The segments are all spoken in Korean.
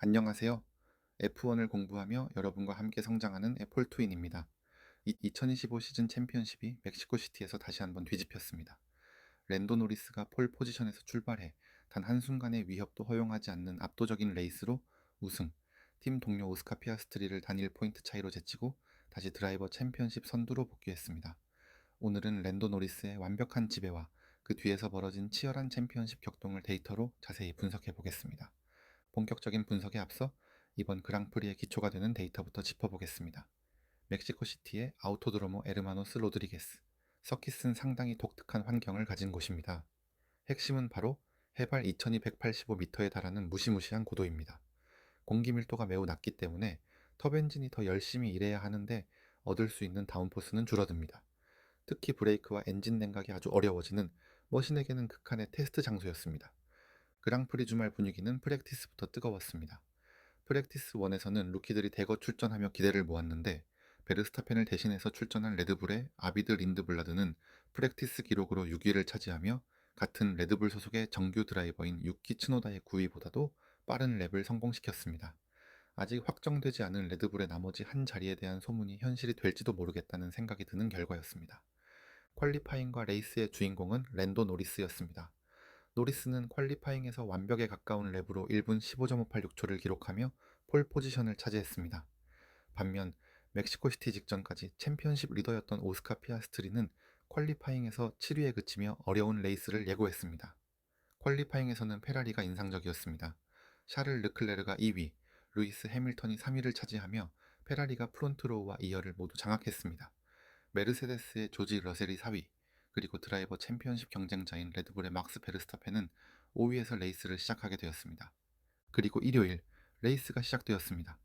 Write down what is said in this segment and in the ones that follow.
안녕하세요. F1을 공부하며 여러분과 함께 성장하는 폴트윈입니다. 2025 시즌 챔피언십이 멕시코시티에서 다시 한번 뒤집혔습니다. 랜도 노리스가 폴 포지션에서 출발해 단 한순간의 위협도 허용하지 않는 압도적인 레이스로 우승, 팀 동료 오스카 피아스트리를 단일 포인트 차이로 제치고 다시 드라이버 챔피언십 선두로 복귀했습니다. 오늘은 랜도 노리스의 완벽한 지배와 그 뒤에서 벌어진 치열한 챔피언십 격동을 데이터로 자세히 분석해 보겠습니다. 본격적인 분석에 앞서 이번 그랑프리의 기초가 되는 데이터부터 짚어보겠습니다. 멕시코시티의 아우토드로모 에르마노스 로드리게스. 서킷은 상당히 독특한 환경을 가진 곳입니다. 핵심은 바로 해발 2285m에 달하는 무시무시한 고도입니다. 공기 밀도가 매우 낮기 때문에 터엔진이 더 열심히 일해야 하는데 얻을 수 있는 다운포스는 줄어듭니다. 특히 브레이크와 엔진 냉각이 아주 어려워지는 머신에게는 극한의 테스트 장소였습니다. 그랑프리 주말 분위기는 프랙티스부터 뜨거웠습니다. 프랙티스 1에서는 루키들이 대거 출전하며 기대를 모았는데 베르스타펜을 대신해서 출전한 레드불의 아비드 린드블라드는 프랙티스 기록으로 6위를 차지하며 같은 레드불 소속의 정규 드라이버인 유키 츠노다의 9위보다도 빠른 랩을 성공시켰습니다. 아직 확정되지 않은 레드불의 나머지 한 자리에 대한 소문이 현실이 될지도 모르겠다는 생각이 드는 결과였습니다. 퀄리파잉과 레이스의 주인공은 랜도 노리스였습니다. 노리스는 퀄리파잉에서 완벽에 가까운 랩으로 1분 15.586초를 기록하며 폴 포지션을 차지했습니다. 반면 멕시코시티 직전까지 챔피언십 리더였던 오스카 피아스트리는 퀄리파잉에서 7위에 그치며 어려운 레이스를 예고했습니다. 퀄리파잉에서는 페라리가 인상적이었습니다. 샤를 르클레르가 2위, 루이스 해밀턴이 3위를 차지하며 페라리가 프론트로우와 2열을 모두 장악했습니다. 메르세데스의 조지 러셀이 4위, 그리고 드라이버 챔피언십 경쟁자인 레드불의 막스 베르스타펜은 5위에서 레이스를 시작하게 되었습니다. 그리고 일요일, 레이스가 시작되었습니다.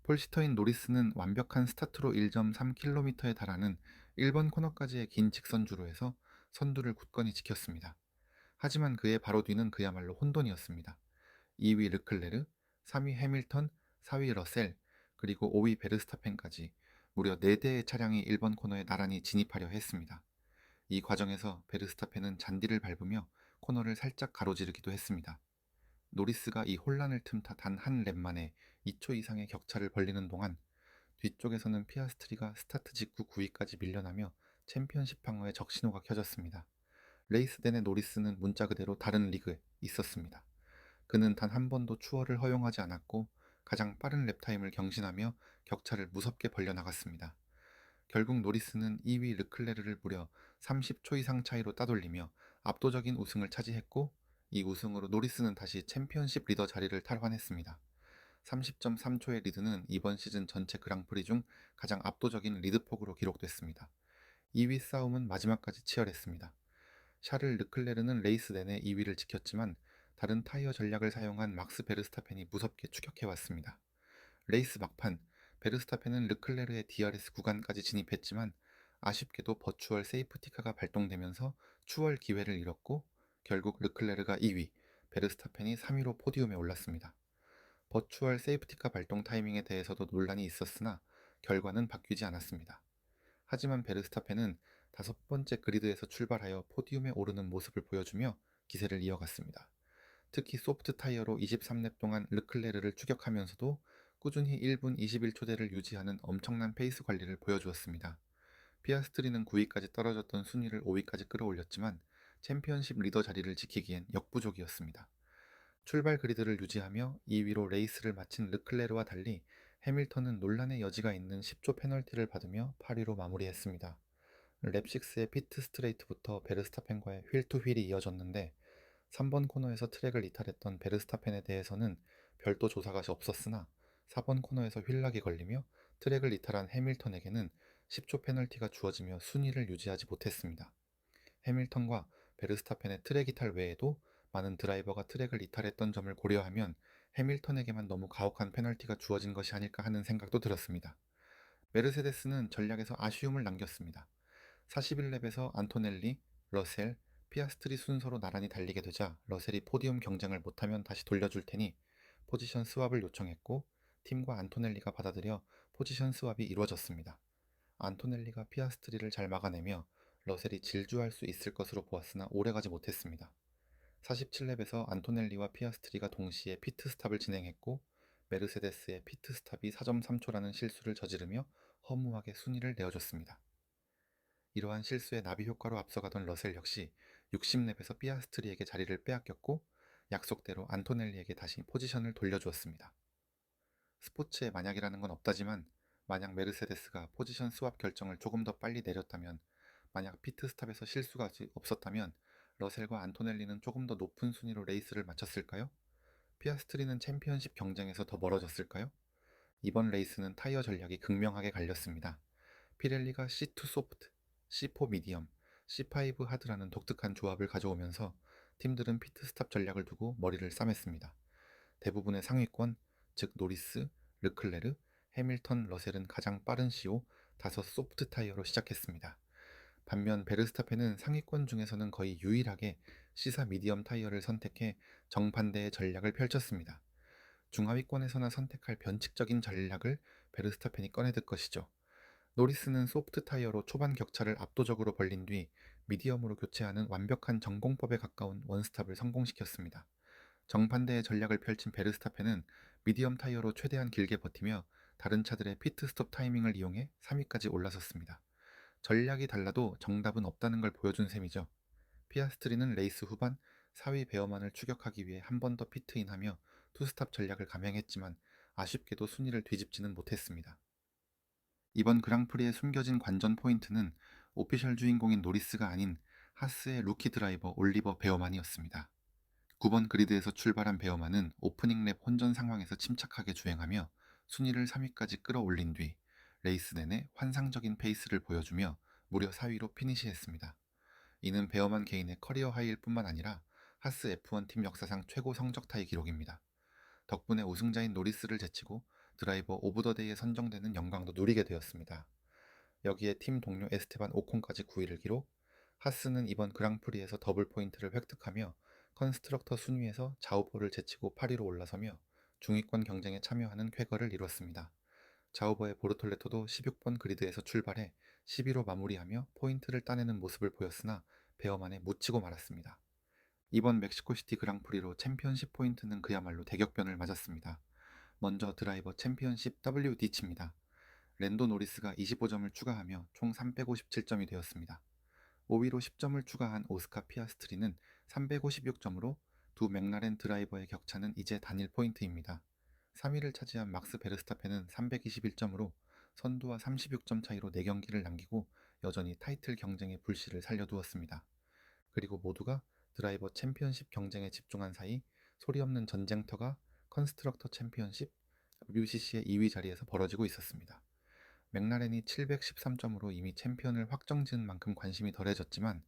폴시터인 노리스는 완벽한 스타트로 1.3km에 달하는 1번 코너까지의 긴 직선주로 해서 선두를 굳건히 지켰습니다. 하지만 그의 바로 뒤는 그야말로 혼돈이었습니다. 2위 르클레르, 3위 해밀턴, 4위 러셀, 그리고 5위 베르스타펜까지 무려 4대의 차량이 1번 코너에 나란히 진입하려 했습니다. 이 과정에서 베르스타펜은 잔디를 밟으며 코너를 살짝 가로지르기도 했습니다. 노리스가 이 혼란을 틈타 단 한 랩 만에 2초 이상의 격차를 벌리는 동안 뒤쪽에서는 피아스트리가 스타트 직후 9위까지 밀려나며 챔피언십 방어의 적신호가 켜졌습니다. 레이스 내내 노리스는 문자 그대로 다른 리그에 있었습니다. 그는 단 한 번도 추월을 허용하지 않았고 가장 빠른 랩타임을 경신하며 격차를 무섭게 벌려나갔습니다. 결국 노리스는 2위 르클레르를 무려 30초 이상 차이로 따돌리며 압도적인 우승을 차지했고 이 우승으로 노리스는 다시 챔피언십 리더 자리를 탈환했습니다. 30.3초의 리드는 이번 시즌 전체 그랑프리 중 가장 압도적인 리드폭으로 기록됐습니다. 2위 싸움은 마지막까지 치열했습니다. 샤를 르클레르는 레이스 내내 2위를 지켰지만 다른 타이어 전략을 사용한 막스 베르스타펜이 무섭게 추격해왔습니다. 레이스 막판, 베르스타펜은 르클레르의 DRS 구간까지 진입했지만 아쉽게도 버추얼 세이프티카가 발동되면서 추월 기회를 잃었고 결국 르클레르가 2위, 베르스타펜이 3위로 포디움에 올랐습니다. 버추얼 세이프티카 발동 타이밍에 대해서도 논란이 있었으나 결과는 바뀌지 않았습니다. 하지만 베르스타펜은 5번째 그리드에서 출발하여 포디움에 오르는 모습을 보여주며 기세를 이어갔습니다. 특히 소프트 타이어로 23렙 동안 르클레르를 추격하면서도 꾸준히 1분 21초대를 유지하는 엄청난 페이스 관리를 보여주었습니다. 피아스트리는 9위까지 떨어졌던 순위를 5위까지 끌어올렸지만 챔피언십 리더 자리를 지키기엔 역부족이었습니다. 출발 그리드를 유지하며 2위로 레이스를 마친 르클레르와 달리 해밀턴은 논란의 여지가 있는 10조 페널티를 받으며 8위로 마무리했습니다. 랩6의 피트 스트레이트부터 베르스타펜과의 휠 투 휠이 이어졌는데 3번 코너에서 트랙을 이탈했던 베르스타펜에 대해서는 별도 조사가 없었으나 4번 코너에서 휠락이 걸리며 트랙을 이탈한 해밀턴에게는 10조 페널티가 주어지며 순위를 유지하지 못했습니다. 해밀턴과 베르스타펜의 트랙 이탈 외에도 많은 드라이버가 트랙을 이탈했던 점을 고려하면 해밀턴에게만 너무 가혹한 페널티가 주어진 것이 아닐까 하는 생각도 들었습니다. 메르세데스는 전략에서 아쉬움을 남겼습니다. 41렙에서 안토넬리, 러셀, 피아스트리 순서로 나란히 달리게 되자 러셀이 포디움 경쟁을 못하면 다시 돌려줄 테니 포지션 스왑을 요청했고 팀과 안토넬리가 받아들여 포지션 스왑이 이루어졌습니다. 안토넬리가 피아스트리를 잘 막아내며 러셀이 질주할 수 있을 것으로 보았으나 오래가지 못했습니다. 47렙에서 안토넬리와 피아스트리가 동시에 피트 스탑을 진행했고 메르세데스의 피트스탑이 4.3초라는 실수를 저지르며 허무하게 순위를 내어줬습니다. 이러한 실수에 나비 효과로 앞서가던 러셀 역시 60렙에서 피아스트리에게 자리를 빼앗겼고 약속대로 안토넬리에게 다시 포지션을 돌려주었습니다. 스포츠에 만약이라는 건 없다지만 만약 메르세데스가 포지션 스왑 결정을 조금 더 빨리 내렸다면, 만약 피트스탑에서 실수가 없었다면 러셀과 안토넬리는 조금 더 높은 순위로 레이스를 마쳤을까요? 피아스트리는 챔피언십 경쟁에서 더 멀어졌을까요? 이번 레이스는 타이어 전략이 극명하게 갈렸습니다. 피렐리가 C2 소프트, C4 미디엄, C5 하드라는 독특한 조합을 가져오면서 팀들은 피트스탑 전략을 두고 머리를 싸맸습니다. 대부분의 상위권, 즉 노리스, 르클레르, 해밀턴, 러셀은 가장 빠른 CO 5 소프트 타이어로 시작했습니다. 반면 베르스타펜은 상위권 중에서는 거의 유일하게 C4 미디엄 타이어를 선택해 정반대의 전략을 펼쳤습니다. 중하위권에서나 선택할 변칙적인 전략을 베르스타펜이 꺼내들 것이죠. 노리스는 소프트 타이어로 초반 격차를 압도적으로 벌린 뒤 미디엄으로 교체하는 완벽한 전공법에 가까운 원스탑을 성공시켰습니다. 정반대의 전략을 펼친 베르스타펜은 미디엄 타이어로 최대한 길게 버티며 다른 차들의 피트스톱 타이밍을 이용해 3위까지 올라섰습니다. 전략이 달라도 정답은 없다는 걸 보여준 셈이죠. 피아스트리는 레이스 후반 4위 베어만을 추격하기 위해 한 번 더 피트인하며 투스탑 전략을 감행했지만 아쉽게도 순위를 뒤집지는 못했습니다. 이번 그랑프리의 숨겨진 관전 포인트는 오피셜 주인공인 노리스가 아닌 하스의 루키 드라이버 올리버 베어만이었습니다. 9번 그리드에서 출발한 베어만은 오프닝 랩 혼전 상황에서 침착하게 주행하며 순위를 3위까지 끌어올린 뒤 레이스 내내 환상적인 페이스를 보여주며 무려 4위로 피니시했습니다. 이는 베어만 개인의 커리어 하이일 뿐만 아니라 하스 F1 팀 역사상 최고 성적 타이 기록입니다. 덕분에 우승자인 노리스를 제치고 드라이버 오브 더 데이에 선정되는 영광도 누리게 되었습니다. 여기에 팀 동료 에스테반 오콘까지 9위를 기록, 하스는 이번 그랑프리에서 더블 포인트를 획득하며 컨스트럭터 순위에서 자우버를 제치고 8위로 올라서며 중위권 경쟁에 참여하는 쾌거를 이뤘습니다. 자우버의 보르톨레토도 16번 그리드에서 출발해 10위로 마무리하며 포인트를 따내는 모습을 보였으나 베어만에 묻히고 말았습니다. 이번 멕시코시티 그랑프리로 챔피언십 포인트는 그야말로 대격변을 맞았습니다. 먼저 드라이버 챔피언십 WD치입니다. 랜도 노리스가 25점을 추가하며 총 357점이 되었습니다. 5위로 10점을 추가한 오스카 피아스트리는 356점으로 두 맥라렌 드라이버의 격차는 이제 단일 포인트입니다. 3위를 차지한 막스 베르스타펜은 321점으로 선두와 36점 차이로 4경기를 남기고 여전히 타이틀 경쟁의 불씨를 살려두었습니다. 그리고 모두가 드라이버 챔피언십 경쟁에 집중한 사이 소리 없는 전쟁터가 컨스트럭터 챔피언십 WCC의 2위 자리에서 벌어지고 있었습니다. 맥라렌이 713점으로 이미 챔피언을 확정지은 만큼 관심이 덜해졌지만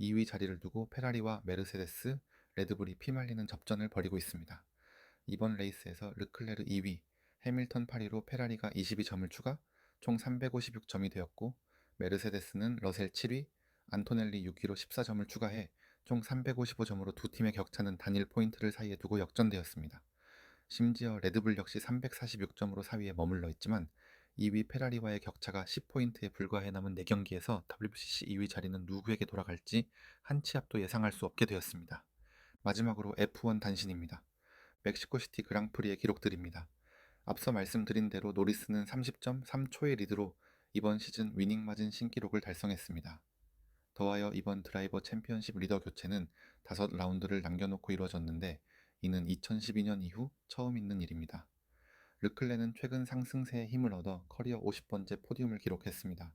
2위 자리를 두고 페라리와 메르세데스, 레드불이 피말리는 접전을 벌이고 있습니다. 이번 레이스에서 르클레르 2위, 해밀턴 8위로 페라리가 22점을 추가, 총 356점이 되었고 메르세데스는 러셀 7위, 안토넬리 6위로 14점을 추가해 총 355점으로 두 팀의 격차는 단일 포인트를 사이에 두고 역전되었습니다. 심지어 레드불 역시 346점으로 4위에 머물러 있지만 2위 페라리와의 격차가 10포인트에 불과해 남은 4경기에서 WCC 2위 자리는 누구에게 돌아갈지 한 치 앞도 예상할 수 없게 되었습니다. 마지막으로 F1 단신입니다. 멕시코시티 그랑프리의 기록들입니다. 앞서 말씀드린 대로 노리스는 30.3초의 리드로 이번 시즌 위닝 마진 신기록을 달성했습니다. 더하여 이번 드라이버 챔피언십 리더 교체는 5라운드를 남겨놓고 이루어졌는데 이는 2012년 이후 처음 있는 일입니다. 르클레는 최근 상승세에 힘을 얻어 커리어 50번째 포디움을 기록했습니다.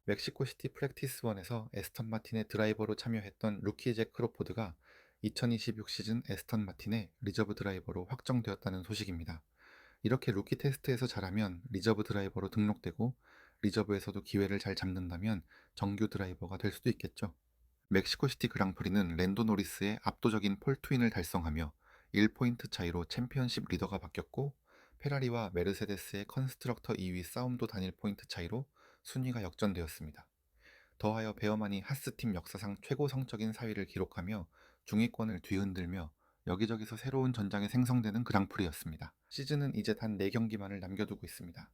멕시코시티 프랙티스1에서 에스턴 마틴의 드라이버로 참여했던 루키 잭 크로포드가 2026 시즌 에스턴 마틴의 리저브 드라이버로 확정되었다는 소식입니다. 이렇게 루키 테스트에서 잘하면 리저브 드라이버로 등록되고 리저브에서도 기회를 잘 잡는다면 정규 드라이버가 될 수도 있겠죠. 멕시코시티 그랑프리는 랜도 노리스의 압도적인 폴트윈을 달성하며 1포인트 차이로 챔피언십 리더가 바뀌었고 페라리와 메르세데스의 컨스트럭터 2위 싸움도 단일 포인트 차이로 순위가 역전되었습니다. 더하여 베어만이 하스팀 역사상 최고 성적인 4위를 기록하며 중위권을 뒤흔들며 여기저기서 새로운 전장이 생성되는 그랑프리였습니다. 시즌은 이제 단 4경기만을 남겨두고 있습니다.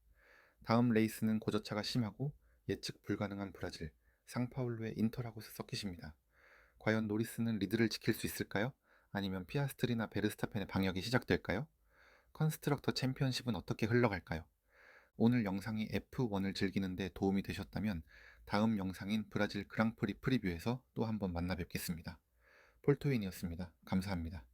다음 레이스는 고저차가 심하고 예측 불가능한 브라질, 상파울루의 인터라고스 서킷입니다. 과연 노리스는 리드를 지킬 수 있을까요? 아니면 피아스트리나 베르스타펜의 방역이 시작될까요? 컨스트럭터 챔피언십은 어떻게 흘러갈까요? 오늘 영상이 F1을 즐기는데 도움이 되셨다면 다음 영상인 브라질 그랑프리 프리뷰에서 또 한번 만나 뵙겠습니다. 폴토인이었습니다. 감사합니다.